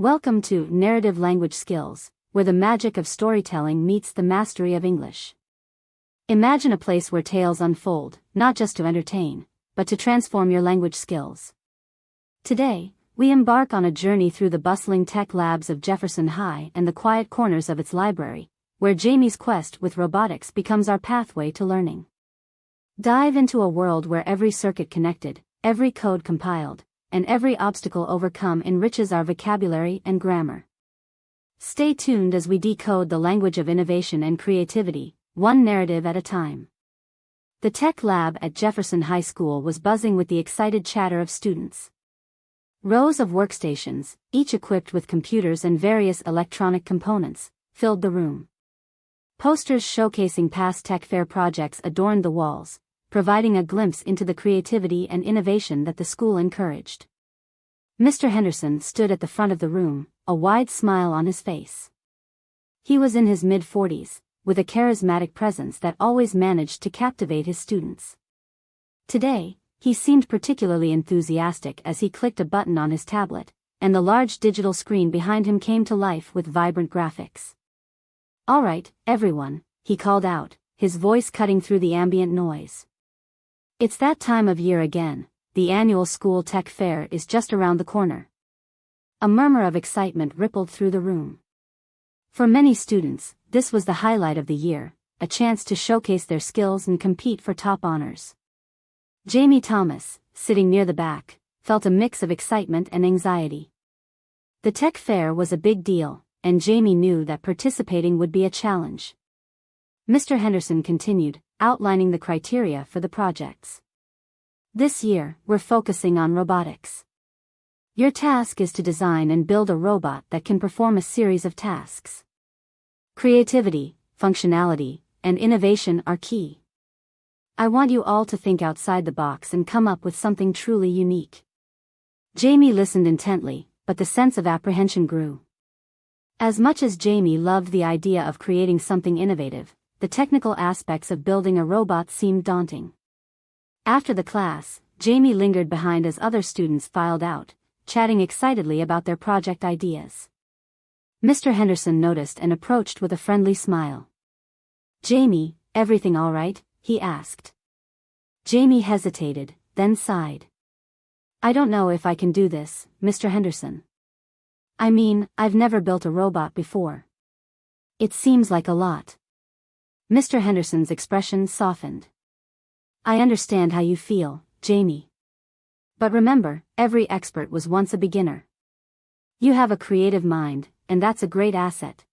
Welcome to Narrative Language Skills, where the magic of storytelling meets the mastery of English. Imagine a place where tales unfold, not just to entertain, but to transform your language skills. Today, we embark on a journey through the bustling tech labs of Jefferson High and the quiet corners of its library, where Jamie's quest with robotics becomes our pathway to learning. Dive into a world where every circuit connected, every code compiled, and every obstacle overcome enriches our vocabulary and grammar. Stay tuned as we decode the language of innovation and creativity, one narrative at a time. The tech lab at Jefferson High School was buzzing with the excited chatter of students. Rows of workstations, each equipped with computers and various electronic components, filled the room. Posters showcasing past tech fair projects adorned the walls, providing a glimpse into the creativity and innovation that the school encouraged. Mr. Henderson stood at the front of the room, a wide smile on his face. He was in his mid-40s, with a charismatic presence that always managed to captivate his students. Today, he seemed particularly enthusiastic as he clicked a button on his tablet, and the large digital screen behind him came to life with vibrant graphics. "All right, everyone," he called out, his voice cutting through the ambient noise. "It's that time of year again, the annual school tech fair is just around the corner." A murmur of excitement rippled through the room. For many students, this was the highlight of the year, a chance to showcase their skills and compete for top honors. Jamie Thomas, sitting near the back, felt a mix of excitement and anxiety. The tech fair was a big deal, and Jamie knew that participating would be a challenge. Mr. Henderson continued, outlining the criteria for the projects. "This year, we're focusing on robotics. Your task is to design and build a robot that can perform a series of tasks. Creativity, functionality, and innovation are key. I want you all to think outside the box and come up with something truly unique." Jamie listened intently, but the sense of apprehension grew. As much as Jamie loved the idea of creating something innovative, the technical aspects of building a robot seemed daunting. After the class, Jamie lingered behind as other students filed out, chatting excitedly about their project ideas. Mr. Henderson noticed and approached with a friendly smile. "Jamie, everything all right?" he asked. Jamie hesitated, then sighed. "I don't know if I can do this, Mr. Henderson. I mean, I've never built a robot before. It seems like a lot." Mr. Henderson's expression softened. "I understand how you feel, Jamie. But remember, every expert was once a beginner. You have a creative mind, and that's a great asset.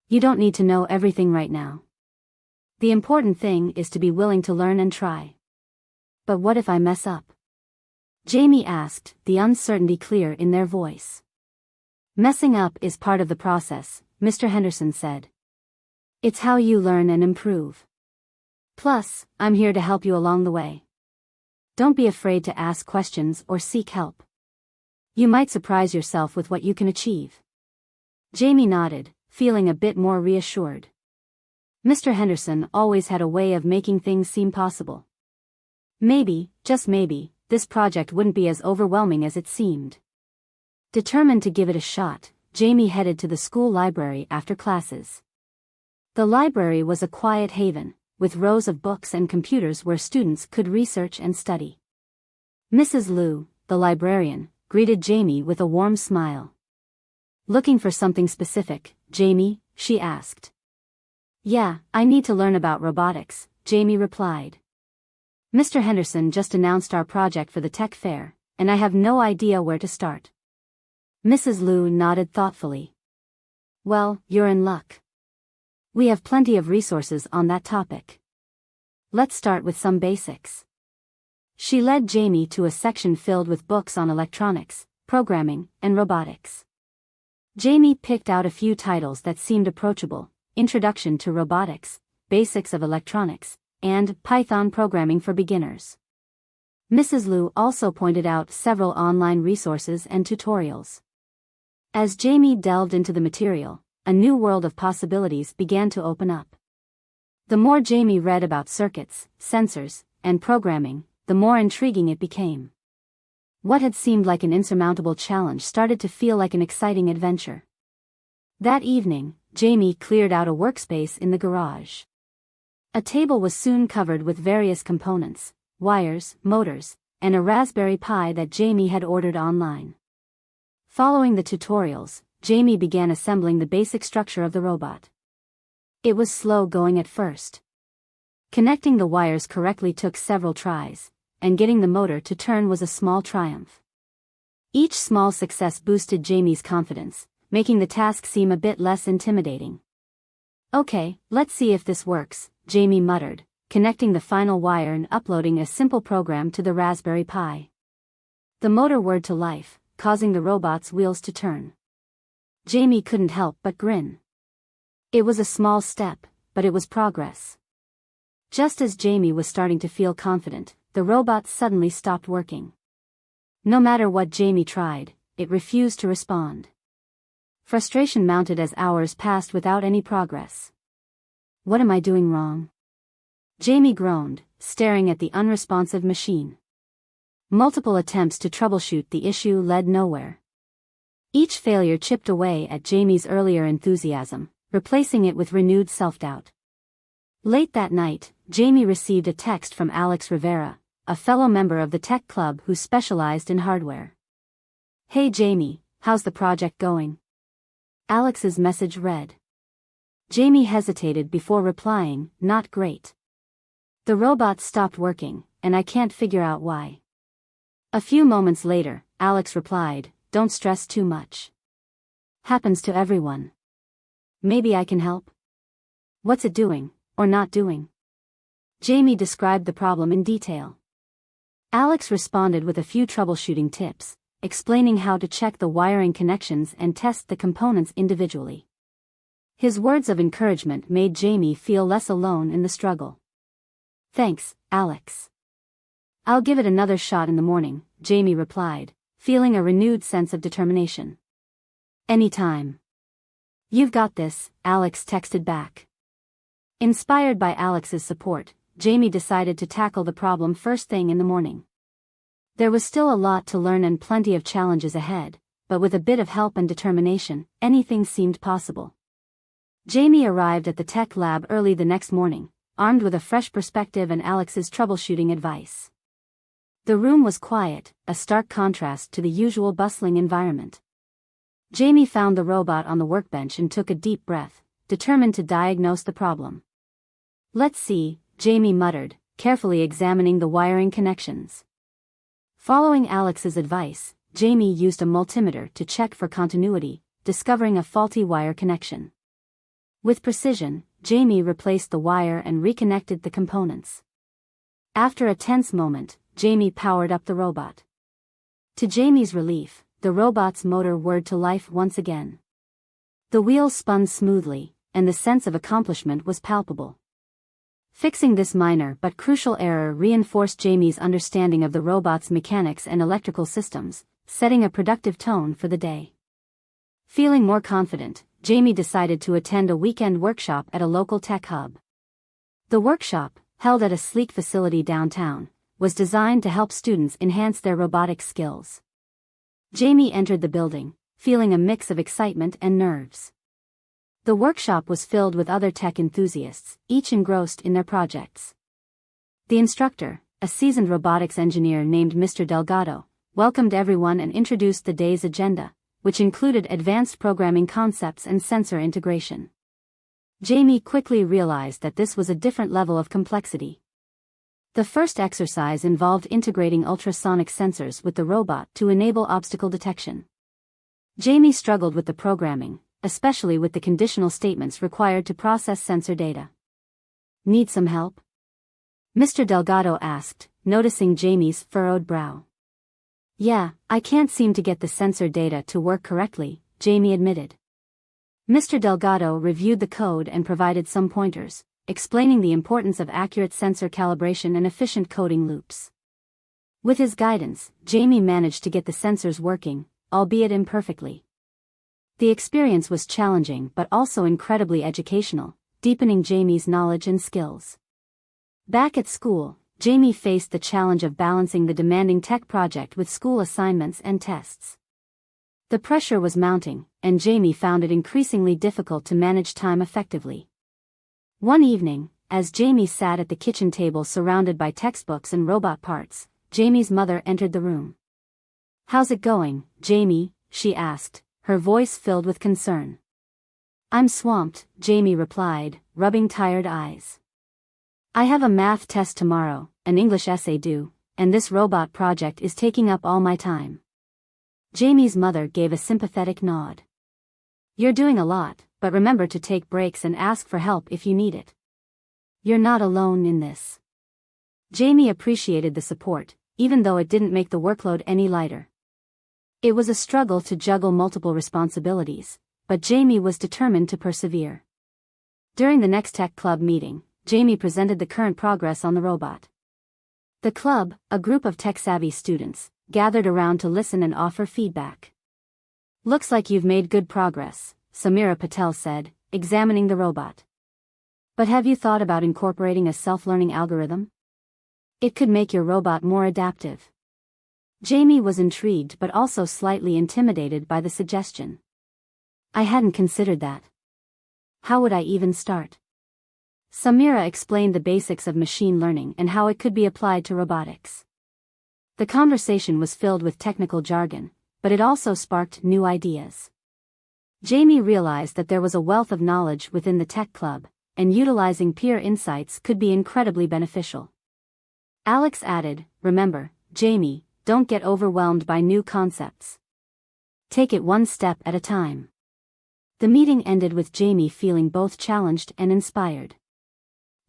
You don't need to know everything right now. The important thing is to be willing to learn and try." "But what if I mess up?" Jamie asked, the uncertainty clear in their voice. "Messing up is part of the process," Mr. Henderson said. "It's how you learn and improve. Plus, I'm here to help you along the way. Don't be afraid to ask questions or seek help. You might surprise yourself with what you can achieve." Jamie nodded, feeling a bit more reassured. Mr. Henderson always had a way of making things seem possible. Maybe, just maybe, this project wouldn't be as overwhelming as it seemed. Determined to give it a shot, Jamie headed to the school library after classes. The library was a quiet haven, with rows of books and computers where students could research and study. Mrs. Liu, the librarian, greeted Jamie with a warm smile. "Looking for something specific, Jamie?" she asked. "Yeah, I need to learn about robotics," Jamie replied. "Mr. Henderson just announced our project for the tech fair, and I have no idea where to start." Mrs. Liu nodded thoughtfully. "Well, you're in luck. We have plenty of resources on that topic. Let's start with some basics." She led Jamie to a section filled with books on electronics, programming, and robotics. Jamie picked out a few titles that seemed approachable: Introduction to Robotics, Basics of Electronics, and Python Programming for Beginners. Mrs. Liu also pointed out several online resources and tutorials. As Jamie delved into the material, a new world of possibilities began to open up. The more Jamie read about circuits, sensors, and programming, the more intriguing it became. What had seemed like an insurmountable challenge started to feel like an exciting adventure. That evening, Jamie cleared out a workspace in the garage. A table was soon covered with various components, wires, motors, and a Raspberry Pi that Jamie had ordered online. Following the tutorials, Jamie began assembling the basic structure of the robot. It was slow going at first. Connecting the wires correctly took several tries, and getting the motor to turn was a small triumph. Each small success boosted Jamie's confidence, making the task seem a bit less intimidating. "Okay, let's see if this works," Jamie muttered, connecting the final wire and uploading a simple program to the Raspberry Pi. The motor whirred to life, causing the robot's wheels to turn. Jamie couldn't help but grin. It was a small step, but it was progress. Just as Jamie was starting to feel confident, the robot suddenly stopped working. No matter what Jamie tried, it refused to respond. Frustration mounted as hours passed without any progress. "What am I doing wrong?" Jamie groaned, staring at the unresponsive machine. Multiple attempts to troubleshoot the issue led nowhere. Each failure chipped away at Jamie's earlier enthusiasm, replacing it with renewed self-doubt. Late that night, Jamie received a text from Alex Rivera, a fellow member of the tech club who specialized in hardware. "Hey Jamie, how's the project going?" Alex's message read. Jamie hesitated before replying, "Not great. The robot stopped working, and I can't figure out why." A few moments later, Alex replied, "Don't stress too much. Happens to everyone. Maybe I can help?" "What's it doing, or not doing?" Jamie described the problem in detail. Alex responded with a few troubleshooting tips, explaining how to check the wiring connections and test the components individually. His words of encouragement made Jamie feel less alone in the struggle. "Thanks, Alex. I'll give it another shot in the morning," Jamie replied, feeling a renewed sense of determination. "Anytime. You've got this," Alex texted back. Inspired by Alex's support, Jamie decided to tackle the problem first thing in the morning. There was still a lot to learn and plenty of challenges ahead, but with a bit of help and determination, anything seemed possible. Jamie arrived at the tech lab early the next morning, armed with a fresh perspective and Alex's troubleshooting advice. The room was quiet, a stark contrast to the usual bustling environment. Jamie found the robot on the workbench and took a deep breath, determined to diagnose the problem. "Let's see," Jamie muttered, carefully examining the wiring connections. Following Alex's advice, Jamie used a multimeter to check for continuity, discovering a faulty wire connection. With precision, Jamie replaced the wire and reconnected the components. After a tense moment, Jamie powered up the robot. To Jamie's relief, the robot's motor whirred to life once again. The wheels spun smoothly, and the sense of accomplishment was palpable. Fixing this minor but crucial error reinforced Jamie's understanding of the robot's mechanics and electrical systems, setting a productive tone for the day. Feeling more confident, Jamie decided to attend a weekend workshop at a local tech hub. The workshop, held at a sleek facility downtown, was designed to help students enhance their robotics skills. Jamie entered the building, feeling a mix of excitement and nerves. The workshop was filled with other tech enthusiasts, each engrossed in their projects. The instructor, a seasoned robotics engineer named Mr. Delgado, welcomed everyone and introduced the day's agenda, which included advanced programming concepts and sensor integration. Jamie quickly realized that this was a different level of complexity. The first exercise involved integrating ultrasonic sensors with the robot to enable obstacle detection. Jamie struggled with the programming, especially with the conditional statements required to process sensor data. "Need some help?" Mr. Delgado asked, noticing Jamie's furrowed brow. "Yeah, I can't seem to get the sensor data to work correctly," Jamie admitted. Mr. Delgado reviewed the code and provided some pointers, explaining the importance of accurate sensor calibration and efficient coding loops. With his guidance, Jamie managed to get the sensors working, albeit imperfectly. The experience was challenging but also incredibly educational, deepening Jamie's knowledge and skills. Back at school, Jamie faced the challenge of balancing the demanding tech project with school assignments and tests. The pressure was mounting, and Jamie found it increasingly difficult to manage time effectively. One evening, as Jamie sat at the kitchen table surrounded by textbooks and robot parts, Jamie's mother entered the room. "How's it going, Jamie?" she asked, her voice filled with concern. "I'm swamped," Jamie replied, rubbing tired eyes. "I have a math test tomorrow, an English essay due, and this robot project is taking up all my time." Jamie's mother gave a sympathetic nod. "You're doing a lot, but remember to take breaks and ask for help if you need it. You're not alone in this." Jamie appreciated the support, even though it didn't make the workload any lighter. It was a struggle to juggle multiple responsibilities, but Jamie was determined to persevere. During the next tech club meeting, Jamie presented the current progress on the robot. The club, a group of tech-savvy students, gathered around to listen and offer feedback. "Looks like you've made good progress," Samira Patel said, examining the robot. "But have you thought about incorporating a self-learning algorithm? It could make your robot more adaptive." Jamie was intrigued but also slightly intimidated by the suggestion. "I hadn't considered that. How would I even start?" Samira explained the basics of machine learning and how it could be applied to robotics. The conversation was filled with technical jargon, but it also sparked new ideas. Jamie realized that there was a wealth of knowledge within the tech club, and utilizing peer insights could be incredibly beneficial. Alex added, "Remember, Jamie, don't get overwhelmed by new concepts. Take it one step at a time." The meeting ended with Jamie feeling both challenged and inspired.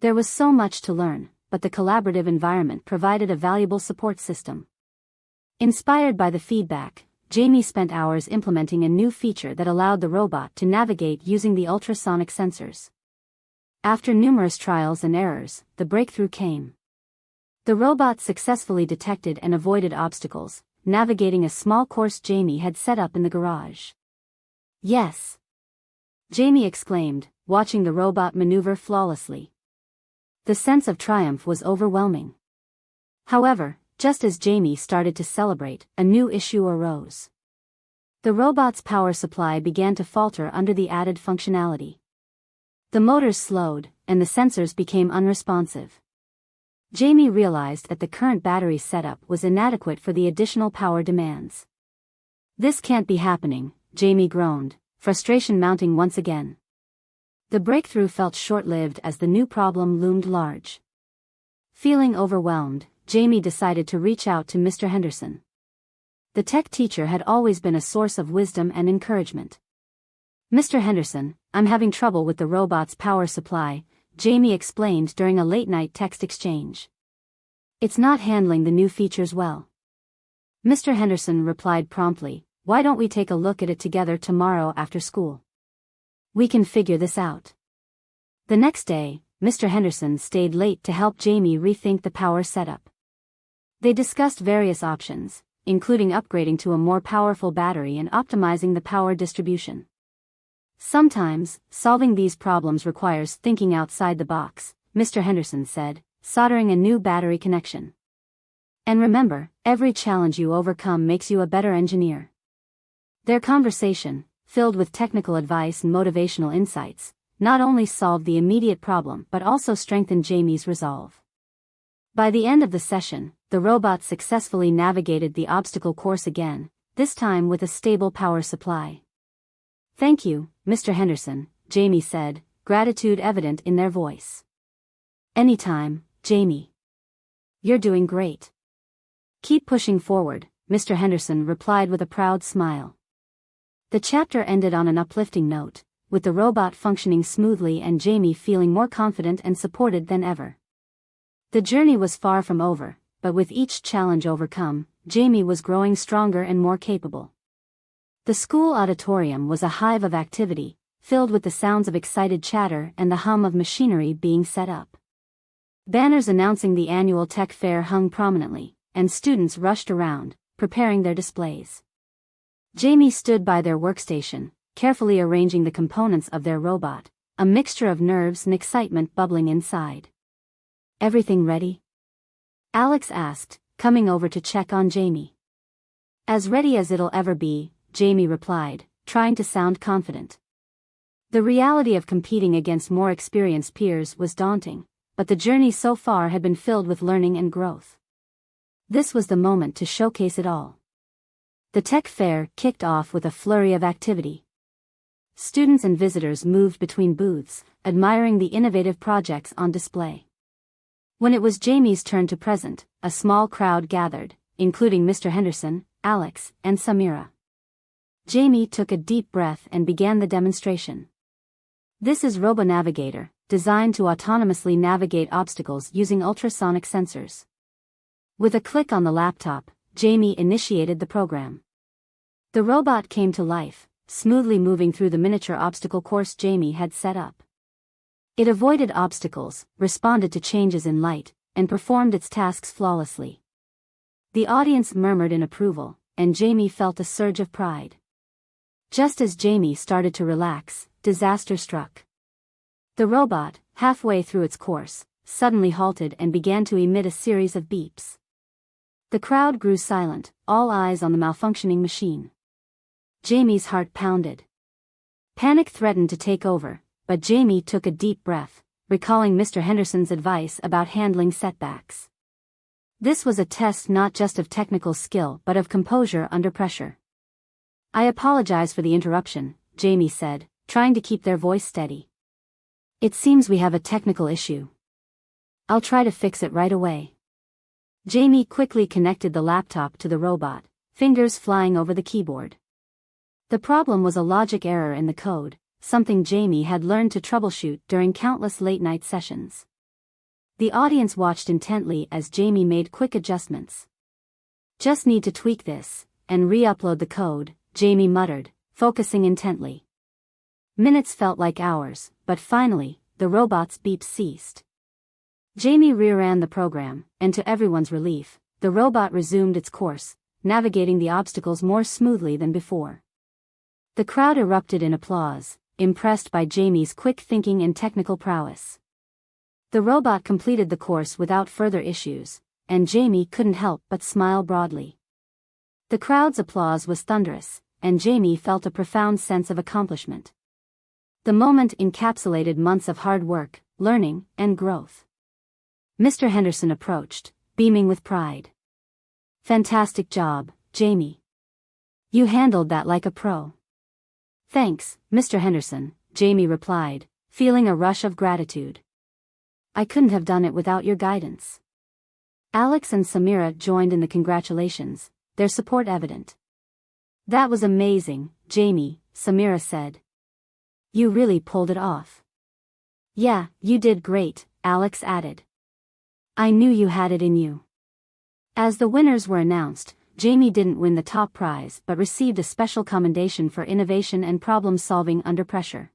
There was so much to learn, but the collaborative environment provided a valuable support system. Inspired by the feedback, Jamie spent hours implementing a new feature that allowed the robot to navigate using the ultrasonic sensors. After numerous trials and errors, the breakthrough came. The robot successfully detected and avoided obstacles, navigating a small course Jamie had set up in the garage. "Yes!" Jamie exclaimed, watching the robot maneuver flawlessly. The sense of triumph was overwhelming. However, just as Jamie started to celebrate, a new issue arose. The robot's power supply began to falter under the added functionality. The motors slowed, and the sensors became unresponsive. Jamie realized that the current battery setup was inadequate for the additional power demands. "This can't be happening," Jamie groaned, frustration mounting once again. The breakthrough felt short-lived as the new problem loomed large. Feeling overwhelmed, Jamie decided to reach out to Mr. Henderson. The tech teacher had always been a source of wisdom and encouragement. "Mr. Henderson, I'm having trouble with the robot's power supply," Jamie explained during a late-night text exchange. "It's not handling the new features well." Mr. Henderson replied promptly, "Why don't we take a look at it together tomorrow after school? We can figure this out." The next day, Mr. Henderson stayed late to help Jamie rethink the power setup. They discussed various options, including upgrading to a more powerful battery and optimizing the power distribution. "Sometimes, solving these problems requires thinking outside the box," Mr. Henderson said, soldering a new battery connection. "And remember, every challenge you overcome makes you a better engineer." Their conversation, filled with technical advice and motivational insights, not only solved the immediate problem but also strengthened Jamie's resolve. By the end of the session, the robot successfully navigated the obstacle course again, this time with a stable power supply. "Thank you, Mr. Henderson," Jamie said, gratitude evident in their voice. "Anytime, Jamie. You're doing great. Keep pushing forward," Mr. Henderson replied with a proud smile. The chapter ended on an uplifting note, with the robot functioning smoothly and Jamie feeling more confident and supported than ever. The journey was far from over, but with each challenge overcome, Jamie was growing stronger and more capable. The school auditorium was a hive of activity, filled with the sounds of excited chatter and the hum of machinery being set up. Banners announcing the annual tech fair hung prominently, and students rushed around, preparing their displays. Jamie stood by their workstation, carefully arranging the components of their robot, a mixture of nerves and excitement bubbling inside. "Everything ready?" Alex asked, coming over to check on Jamie. As ready as it'll ever be, Jamie replied, trying to sound confident. The reality of competing against more experienced peers was daunting, but the journey so far had been filled with learning and growth. This was the moment to showcase it all. The tech fair kicked off with a flurry of activity. Students and visitors moved between booths, admiring the innovative projects on display. When it was Jamie's turn to present, a small crowd gathered, including Mr. Henderson, Alex, and Samira. Jamie took a deep breath and began the demonstration. This is RoboNavigator, designed to autonomously navigate obstacles using ultrasonic sensors. With a click on the laptop, Jamie initiated the program. The robot came to life, smoothly moving through the miniature obstacle course Jamie had set up. It avoided obstacles, responded to changes in light, and performed its tasks flawlessly. The audience murmured in approval, and Jamie felt a surge of pride. Just as Jamie started to relax, disaster struck. The robot, halfway through its course, suddenly halted and began to emit a series of beeps. The crowd grew silent, all eyes on the malfunctioning machine. Jamie's heart pounded. Panic threatened to take over, but Jamie took a deep breath, recalling Mr. Henderson's advice about handling setbacks. This was a test not just of technical skill but of composure under pressure. "I apologize for the interruption," Jamie said, trying to keep their voice steady. "It seems we have a technical issue. I'll try to fix it right away." Jamie quickly connected the laptop to the robot, fingers flying over the keyboard. The problem was a logic error in the code, something Jamie had learned to troubleshoot during countless late-night sessions. The audience watched intently as Jamie made quick adjustments. "Just need to tweak this, and re-upload the code," Jamie muttered, focusing intently. Minutes felt like hours, but finally, the robot's beeps ceased. Jamie reran the program, and to everyone's relief, the robot resumed its course, navigating the obstacles more smoothly than before. The crowd erupted in applause, impressed by Jamie's quick thinking and technical prowess. The robot completed the course without further issues, and Jamie couldn't help but smile broadly. The crowd's applause was thunderous, and Jamie felt a profound sense of accomplishment. The moment encapsulated months of hard work, learning, and growth. Mr. Henderson approached, beaming with pride. "Fantastic job, Jamie. You handled that like a pro." "Thanks, Mr. Henderson," Jamie replied, feeling a rush of gratitude. "I couldn't have done it without your guidance." Alex and Samira joined in the congratulations, their support evident. "That was amazing, Jamie," Samira said. "You really pulled it off." "Yeah, you did great," Alex added. "I knew you had it in you." As the winners were announced, Jamie didn't win the top prize but received a special commendation for innovation and problem-solving under pressure.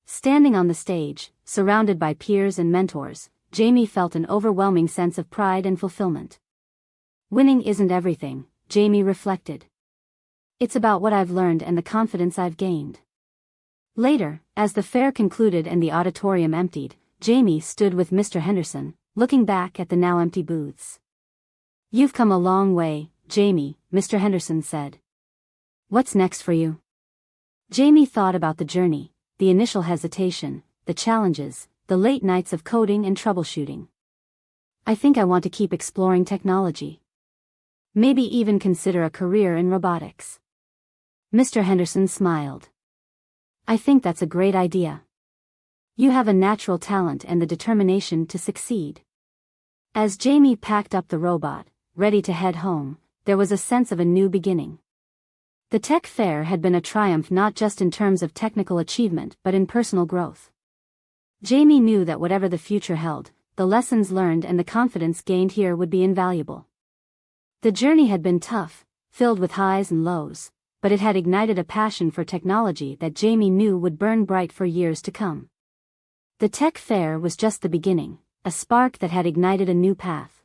Standing on the stage, surrounded by peers and mentors, Jamie felt an overwhelming sense of pride and fulfillment. Winning isn't everything, Jamie reflected. It's about what I've learned and the confidence I've gained. Later, as the fair concluded and the auditorium emptied, Jamie stood with Mr. Henderson, looking back at the now empty booths. "You've come a long way, Jamie," Mr. Henderson said. "What's next for you?" Jamie thought about the journey, the initial hesitation, the challenges, the late nights of coding and troubleshooting. "I think I want to keep exploring technology. Maybe even consider a career in robotics." Mr. Henderson smiled. "I think that's a great idea. You have a natural talent and the determination to succeed." As Jamie packed up the robot, ready to head home, there was a sense of a new beginning. The tech fair had been a triumph not just in terms of technical achievement but in personal growth. Jamie knew that whatever the future held, the lessons learned and the confidence gained here would be invaluable. The journey had been tough, filled with highs and lows, but it had ignited a passion for technology that Jamie knew would burn bright for years to come. The tech fair was just the beginning, a spark that had ignited a new path.